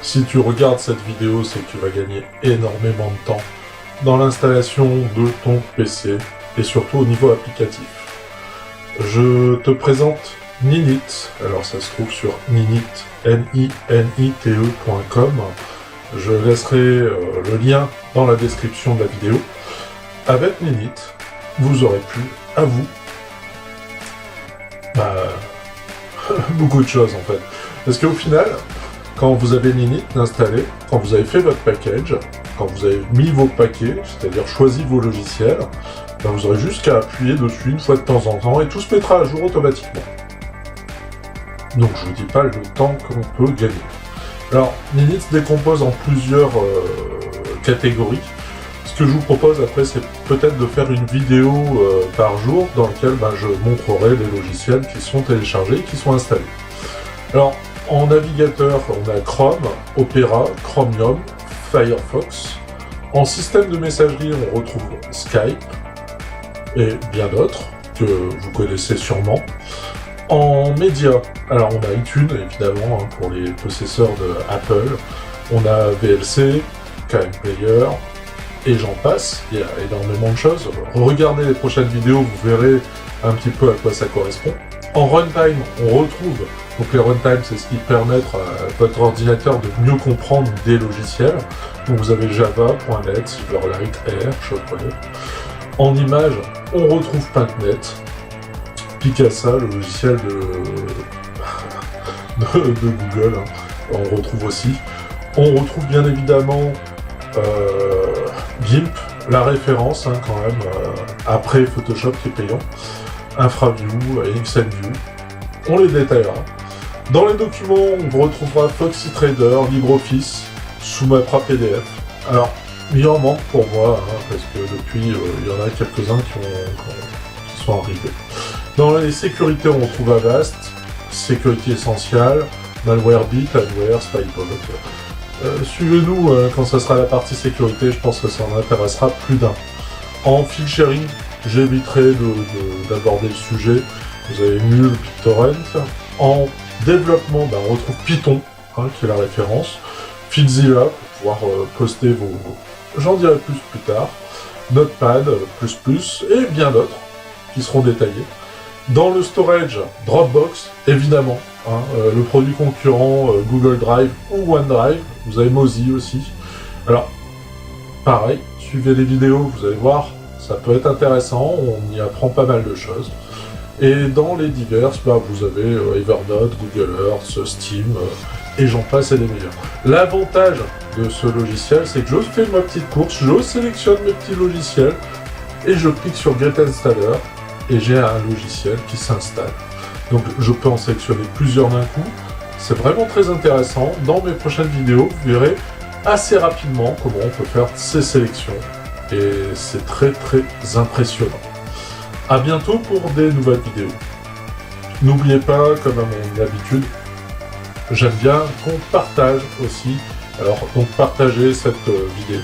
Si tu regardes cette vidéo, c'est que tu vas gagner énormément de temps dans l'installation de ton PC et surtout au niveau applicatif. Je te présente Ninit, alors ça se trouve sur ninite.com. Je laisserai le lien dans la description de la vidéo. Avec Ninit, vous aurez pu, à vous, beaucoup de choses en fait. Parce qu'au final, quand vous avez Ninit installé, quand vous avez fait votre package, quand vous avez mis vos paquets, c'est-à-dire choisi vos logiciels, vous aurez juste qu'à appuyer dessus une fois de temps en temps et tout se mettra à jour automatiquement. Donc je vous dis pas le temps qu'on peut gagner. Alors, Ninit se décompose en plusieurs catégories. Ce que je vous propose après, c'est peut-être de faire une vidéo par jour dans laquelle je montrerai les logiciels qui sont téléchargés et qui sont installés. Alors, en navigateur, on a Chrome, Opera, Chromium, Firefox. En système de messagerie, on retrouve Skype et bien d'autres que vous connaissez sûrement. En médias, alors on a iTunes évidemment pour les possesseurs de Apple, on a VLC, KM Player et j'en passe, il y a énormément de choses. Regardez les prochaines vidéos, vous verrez un petit peu à quoi ça correspond. En runtime, on retrouve, donc les runtime c'est ce qui permet à votre ordinateur de mieux comprendre des logiciels. Donc vous avez Java, .NET, Silverlight, R, Shockwave. En image, on retrouve PaintNet, Picasa, le logiciel de Google, on retrouve aussi. On retrouve bien évidemment GIMP, la référence quand même, après Photoshop qui est payant, InfraView et XNView, on les détaillera. Dans les documents, on retrouvera Foxy Trader, LibreOffice, Sumatra PDF. Alors, il en manque pour moi, parce que depuis, il y en a quelques-uns qui sont arrivés. Dans les sécurités, on retrouve Avast, Sécurité Essentielle, MalwareBit, Adware, Spypot. Suivez-nous quand ça sera la partie sécurité, je pense que ça en intéressera plus d'un. En file sharing, j'éviterai d'aborder le sujet. Vous avez Mule, BitTorrent. En développement, on retrouve Python, qui est la référence. FileZilla, pour pouvoir poster vos... J'en dirai plus tard. Notepad, et bien d'autres, qui seront détaillés. Dans le storage, Dropbox, évidemment, le produit concurrent Google Drive ou OneDrive, vous avez Mozy aussi. Alors, pareil, suivez les vidéos, vous allez voir, ça peut être intéressant, on y apprend pas mal de choses. Et dans les diverses, vous avez Evernote, Google Earth, Steam, et j'en passe et des meilleurs. L'avantage de ce logiciel, c'est que je fais ma petite course, je sélectionne mes petits logiciels, et je clique sur Get Installer, et j'ai un logiciel qui s'installe. Donc je peux en sélectionner plusieurs d'un coup. C'est vraiment très intéressant. Dans mes prochaines vidéos, vous verrez assez rapidement comment on peut faire ces sélections. Et c'est très très impressionnant. A bientôt pour des nouvelles vidéos. N'oubliez pas, comme à mon habitude, j'aime bien qu'on partage aussi. Alors donc partagez cette vidéo.